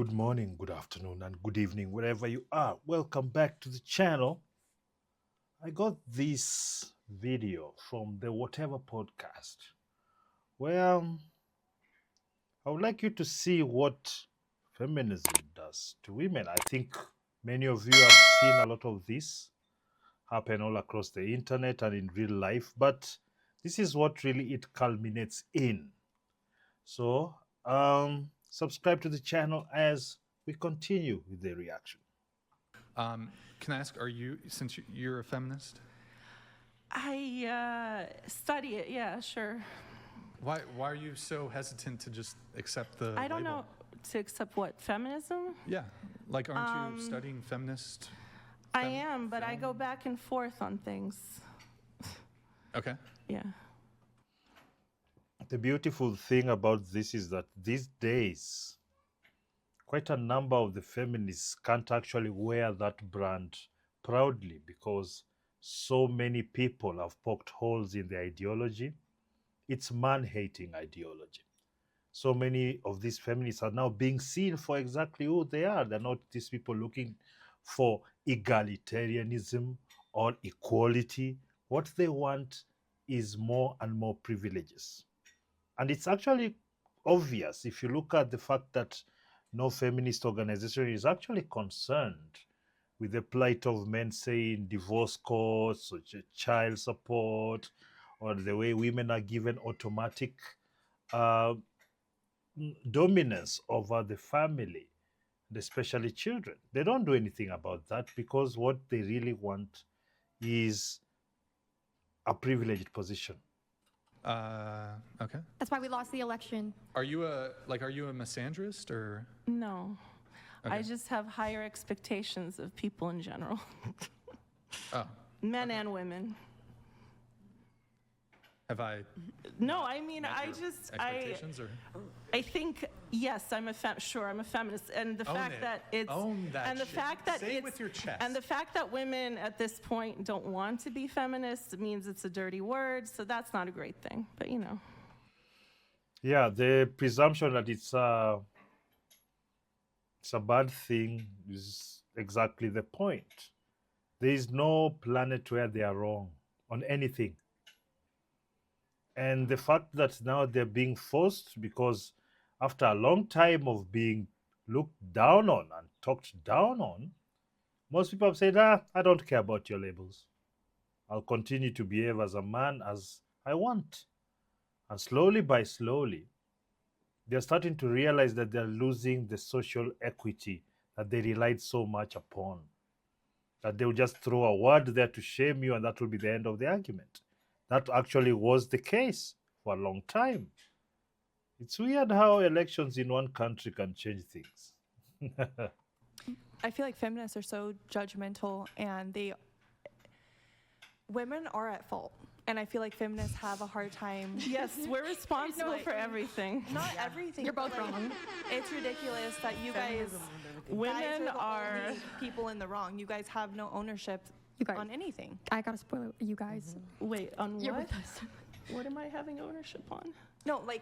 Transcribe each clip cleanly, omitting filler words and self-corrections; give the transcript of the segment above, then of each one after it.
Good morning, good afternoon, and good evening, wherever you are. Welcome back to the channel. I got this video from the Whatever podcast where I would like you to see what feminism does to women. I think many of you have seen a lot of this happen all across the internet and in real life, but this is what really it culminates in. So, subscribe to the channel as we continue with the reaction. Can I ask, since you're a feminist, I study it, yeah, sure. why are you so hesitant to just accept the I don't label? know to accept what, feminism? Yeah, like aren't you studying feminist? I am, but I go back and forth on things. Okay. Yeah. The beautiful thing about this is that these days, quite a number of the feminists can't actually wear that brand proudly because so many people have poked holes in the ideology. It's man-hating ideology. So many of these feminists are now being seen for exactly who they are. They're not these people looking for egalitarianism or equality. What they want is more and more privileges. And it's actually obvious if you look at the fact that no feminist organization is actually concerned with the plight of men, say, in divorce courts or child support, or the way women are given automatic uh, dominance over the family, and especially children. They don't do anything about that because what they really want is a privileged position. Okay. That's why we lost the election. Are you a misandrist or? No. I Okay. just have higher expectations of people in general, Oh, men and women. have I No, I mean, met I your just, expectations or? I think, yes, I'm a feminist, and the Own fact it. that it's, Own that and the shit. fact that Say it it's, with your chest. and the fact that women at this point don't want to be feminists means it's a dirty word, so that's not a great thing, but you know. Yeah, the presumption that it's a bad thing is exactly the point. There is no planet where they are wrong on anything. And the fact that now they're being forced because after a long time of being looked down on and talked down on, most people have said, I don't care about your labels. I'll continue to behave as a man as I want. And slowly by slowly, they're starting to realize that they're losing the social equity that they relied so much upon. That they'll just throw a word there to shame you, and that will be the end of the argument. That actually was the case for a long time. It's weird how elections in one country can change things. I feel like feminists are so judgmental and women are at fault. And I feel like feminists have a hard time. Yes, we're responsible for everything. Not everything. You're both but, like, wrong. It's ridiculous that you guys Women guys are are, the only people in the wrong. You guys have no ownership You guys. on anything. I gotta spoil it, you guys. wait, on You're what? with us. What am I having ownership on? No, like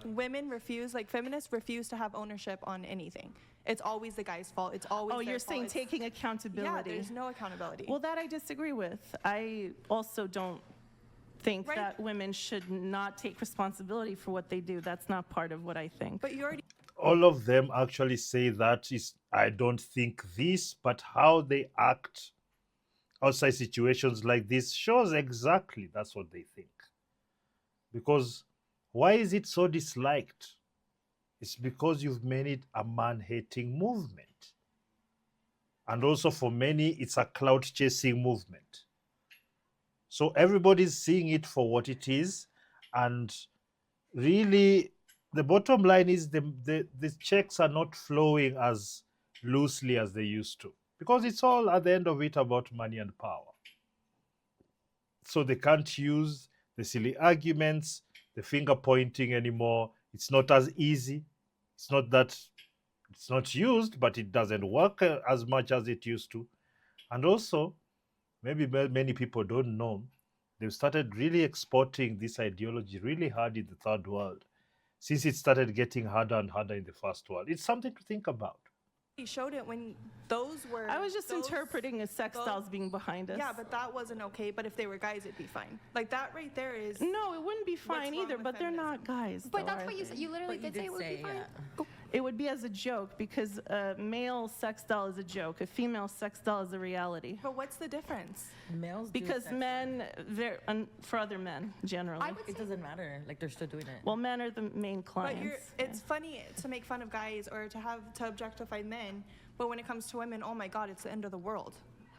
women refuse, like feminists refuse to have ownership on anything. It's always the guy's fault. It's always Oh, their you're fault. saying It's- taking Yeah, accountability. there's no accountability. Well, that I disagree with. I also don't think Right. that women should not take responsibility for what they do. That's not part of what I think. but you already All of them actually say that is, I don't think this, but how they act outside situations like this shows exactly that's what they think. Because why is it so disliked? It's because you've made it a man-hating movement. And also for many, it's a clout-chasing movement. So everybody's seeing it for what it is. And really, the bottom line is the checks are not flowing as loosely as they used to. Because it's all, at the end of it, about money and power. So they can't use the silly arguments, the finger pointing anymore. It's not as easy. It's not that it's not used, but it doesn't work as much as it used to. And also, maybe many people don't know, they've started really exporting this ideology really hard in the third world. since it started getting harder and harder in the first world. It's something to think about. He showed it when those were. I was just those- interpreting as sex those- dolls being behind us. Yeah, but that wasn't okay. But if they were guys, it'd be fine. Like that right there is. No, it wouldn't be fine wrong either, with but they're not feminism? guys. But though, that's are what you they? said. You literally But you did say it did would be say, fine. yeah. It would be as a joke because a male sex doll is a joke. A female sex doll is a reality. But what's the difference? Males do Because sex men, for other men generally. I would It doesn't matter. Like they're still doing it. Well, men are the main But clients. it's funny to make fun of guys or to objectify men, but when it comes to women, oh my God, it's the end of the world.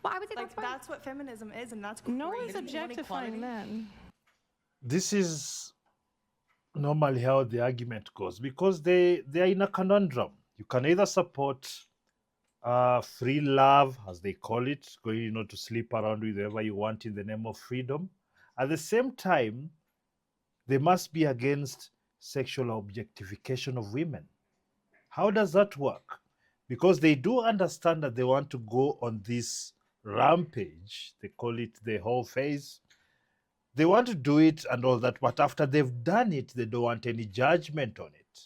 Well, I would say Like that's fine. that's what feminism is, and that's crazy. No one's Maybe you want objectifying equality? men. This is normally how the argument goes because they are in a conundrum. You can either support free love, as they call it, going to sleep around with whoever you want in the name of freedom. At the same time, they must be against sexual objectification of women. How does that work? Because they do understand that they want to go on this rampage. They call it the whole phase. They want to do it and all that, but after they've done it, they don't want any judgment on it.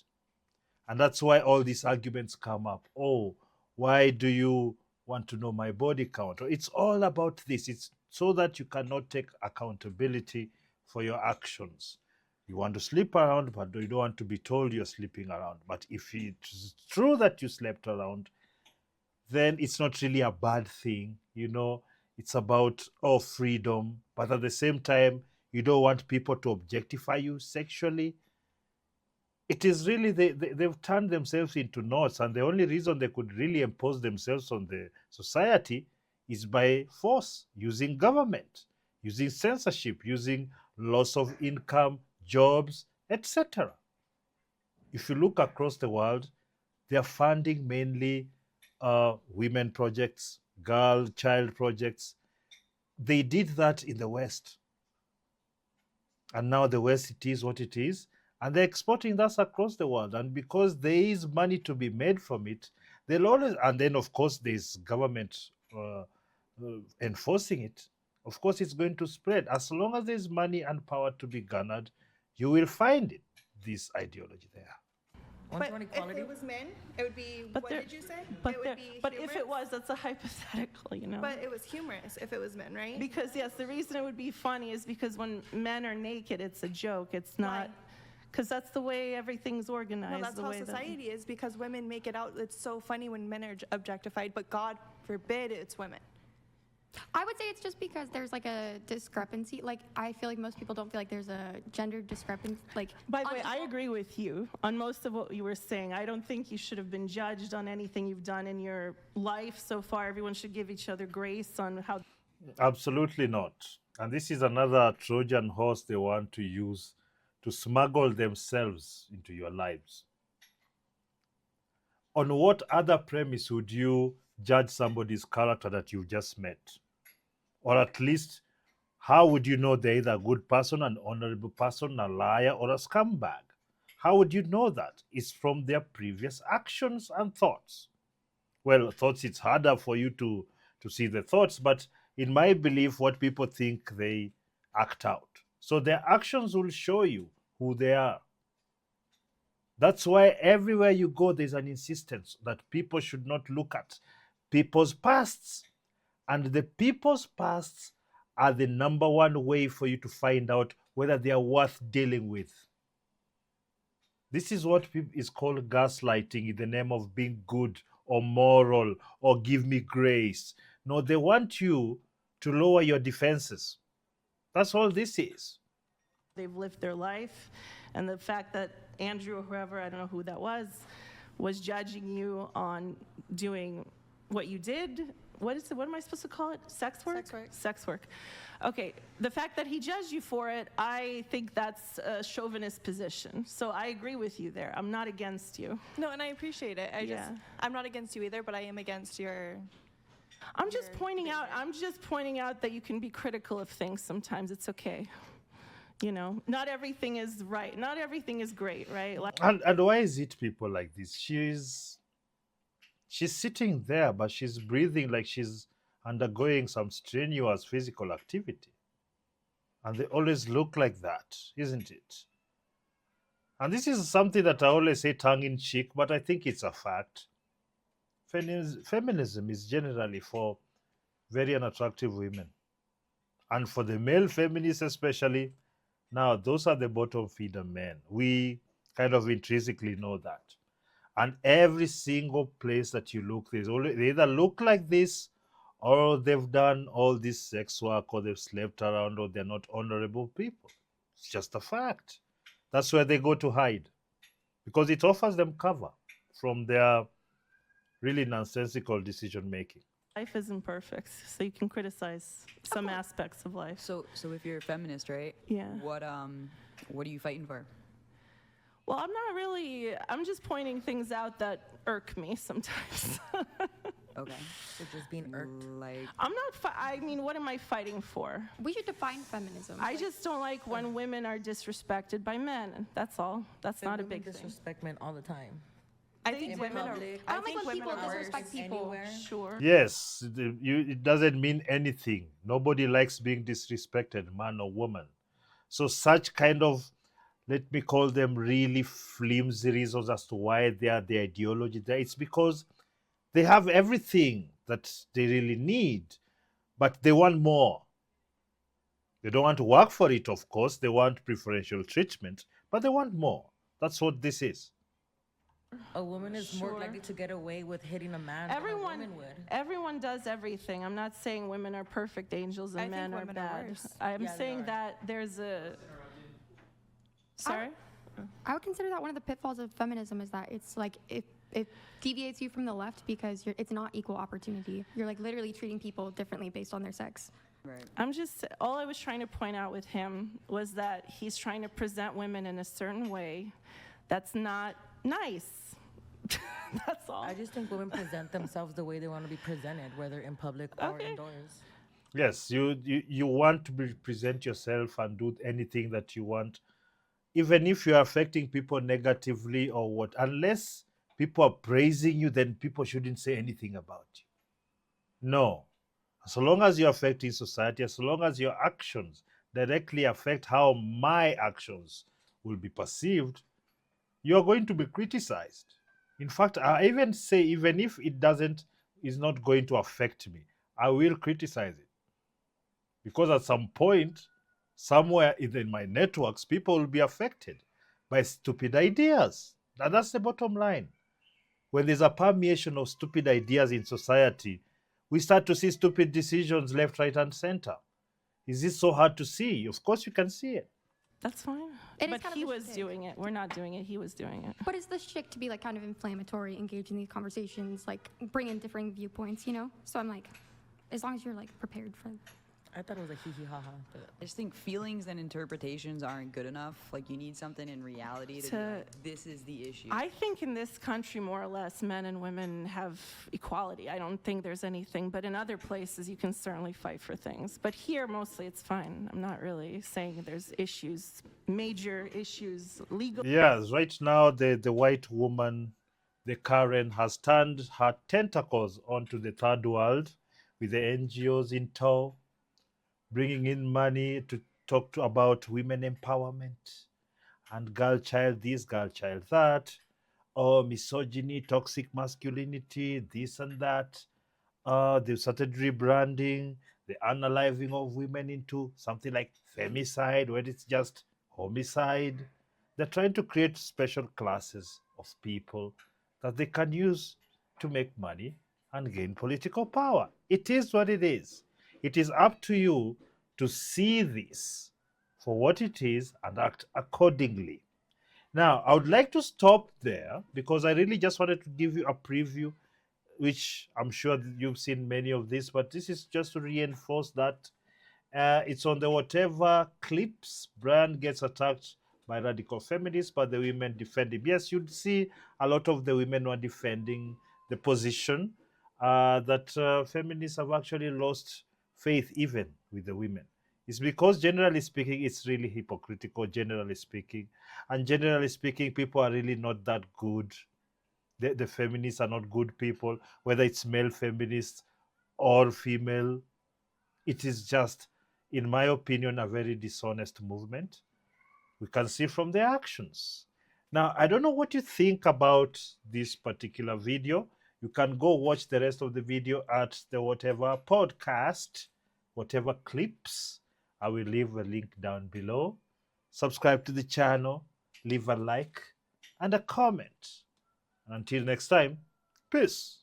And that's why all these arguments come up. Oh, why do you want to know my body count? It's all about this. It's so that you cannot take accountability for your actions. You want to sleep around, but you don't want to be told you're sleeping around. But if it's true that you slept around, then it's not really a bad thing. It's about freedom, but at the same time, you don't want people to objectify you sexually. It is really they've turned themselves into knots, and the only reason they could really impose themselves on the society is by force, using government, using censorship, using loss of income, jobs, etc. If you look across the world, they are funding mainly women projects, child projects. They did that in the West. And now the West, it is what it is. And they're exporting that across the world. And because there is money to be made from it, they'll always, and then of course there's government enforcing it. Of course it's going to spread. As long as there's money and power to be garnered, you will find it, this ideology there. Want But you want if equality? it was men, it would be. But what there- did you say? But, it there- would be but if it humorous? was, that's a hypothetical, But it was humorous if it was men, right? Because yes, the reason it would be funny is because when men are naked, it's a joke. It's not, Why? because that's the way everything's organized. Well, that's the how way that- society is because women make it out. It's so funny when men are objectified, but God forbid it's women. I would say it's just because there's like a discrepancy. Like I feel like most people don't feel like there's a gender discrepancy. Like By the way, I unequal- agree with you on most of what you were saying. I don't think you should have been judged on anything you've done in your life so far. Everyone should give each other grace on how. Absolutely not. And this is another Trojan horse they want to use to smuggle themselves into your lives. On what other premise would you judge somebody's character that you've just met? Or at least, how would you know they're either a good person, an honorable person, a liar, or a scumbag? How would you know that? It's from their previous actions and thoughts. Well, thoughts, it's harder for you to see the thoughts, but in my belief, what people think, they act out. So their actions will show you who they are. That's why everywhere you go, there's an insistence that people should not look at people's pasts. And the people's pasts are the number one way for you to find out whether they are worth dealing with. This is what is called gaslighting in the name of being good or moral or give me grace. No, they want you to lower your defenses. That's all this is. They've lived their life, and the fact that Andrew or whoever, I don't know who that was judging you on doing what you did. What am I supposed to call it? Sex work? Sex work. Sex work. Okay, the fact that he judged you for it, I think that's a chauvinist position. So I agree with you there. I'm not against you. No, and I appreciate it. Yeah. I'm not against you either, but I am against your. I'm just Your pointing out. behavior. I'm just pointing out that you can be critical of things sometimes. It's okay. Not everything is right. Not everything is great, right? Like, And why is it people like this? She's sitting there, but she's breathing like she's undergoing some strenuous physical activity. And they always look like that, isn't it? And this is something that I always say tongue in cheek, but I think it's a fact. Feminism is generally for very unattractive women. And for the male feminists, especially, now those are the bottom feeder men. We kind of intrinsically know that. And every single place that you look, they either look like this, or they've done all this sex work, or they've slept around, or they're not honorable people. It's just a fact. That's where they go to hide because it offers them cover from their really nonsensical decision making. Life isn't perfect, so you can criticize some aspects of life. So if you're a feminist, right? Yeah. What are you fighting for? Well, I'm just pointing things out that irk me sometimes. Okay. So just being irked. Like I mean, what am I fighting for? We should define feminism. I just don't like when women are disrespected by men. That's all. That's not a Women big thing. disrespect men all the time. I They think do. women are. public. I don't like when women people are worse. disrespect people. Anywhere. Sure. Yes, it doesn't mean anything. Nobody likes being disrespected, man or woman. So such kind of, let me call them really flimsy reasons as to why they are the ideology there. It's because they have everything that they really need, but they want more. They don't want to work for it, of course. They want preferential treatment, but they want more. That's what this is. A woman is more Sure. likely to get away with hitting a man Everyone, than a woman would. everyone does everything. I'm not saying women are perfect angels and I think men are women are bad. worse. I'm Yeah, they saying are. that there's a. Sorry. I would consider that one of the pitfalls of feminism is that it's like it deviates you from the left because it's not equal opportunity. You're like literally treating people differently based on their sex. right. All I was trying to point out with him was that he's trying to present women in a certain way that's not nice. That's all. I just think women present themselves the way they want to be presented, whether in public or Okay. indoors. Yes, you want to present yourself and do anything that you want, even if you're affecting people negatively or what. Unless people are praising you, then people shouldn't say anything about you. No. As long as you're affecting society, as long as your actions directly affect how my actions will be perceived, you're going to be criticized. In fact, I even say, even if is not going to affect me, I will criticize it. Because at some point, somewhere in my networks, people will be affected by stupid ideas. And that's the bottom line. When there's a permeation of stupid ideas in society, we start to see stupid decisions left, right, and center. Is this so hard to see? Of course, you can see it. That's fine. It is But kind of he a was shtick. doing it. We're not doing it. He was doing it. But it's the shtick to be like kind of inflammatory, engage in these conversations, like bring in differing viewpoints, you know? So I'm like, as long as you're like prepared for I thought it was a hee hee ha ha. But I just think feelings and interpretations aren't good enough. Like you need something in reality to be To- like, this is the issue. I think in this country, more or less, men and women have equality. I don't think there's anything, but in other places, you can certainly fight for things. But here, mostly, it's fine. I'm not really saying there's issues, major issues, legal. Yes, right now, the white woman, the Karen, has turned her tentacles onto the third world with the NGOs in tow, bringing in money to about women empowerment and girl child this, girl child that, or misogyny, toxic masculinity, this and that. They've started rebranding the unaliving of women into something like femicide, where it's just homicide. They're trying to create special classes of people that they can use to make money and gain political power. It is what it is. It is up to you to see this for what it is and act accordingly. Now, I would like to stop there because I really just wanted to give you a preview, which I'm sure that you've seen many of this, but this is just to reinforce that it's on the whatever clips Brian gets attacked by radical feminists, but the women defend him. Yes, you'd see a lot of the women were defending the position that feminists have actually lost faith even with the women. It's because, generally speaking, it's really hypocritical, generally speaking. And generally speaking, people are really not that good. The feminists are not good people, whether it's male feminists or female. It is just, in my opinion, a very dishonest movement. We can see from their actions. Now, I don't know what you think about this particular video. You can go watch the rest of the video at the whatever podcast, whatever clips. I will leave a link down below. Subscribe to the channel, leave a like and a comment. And until next time, peace.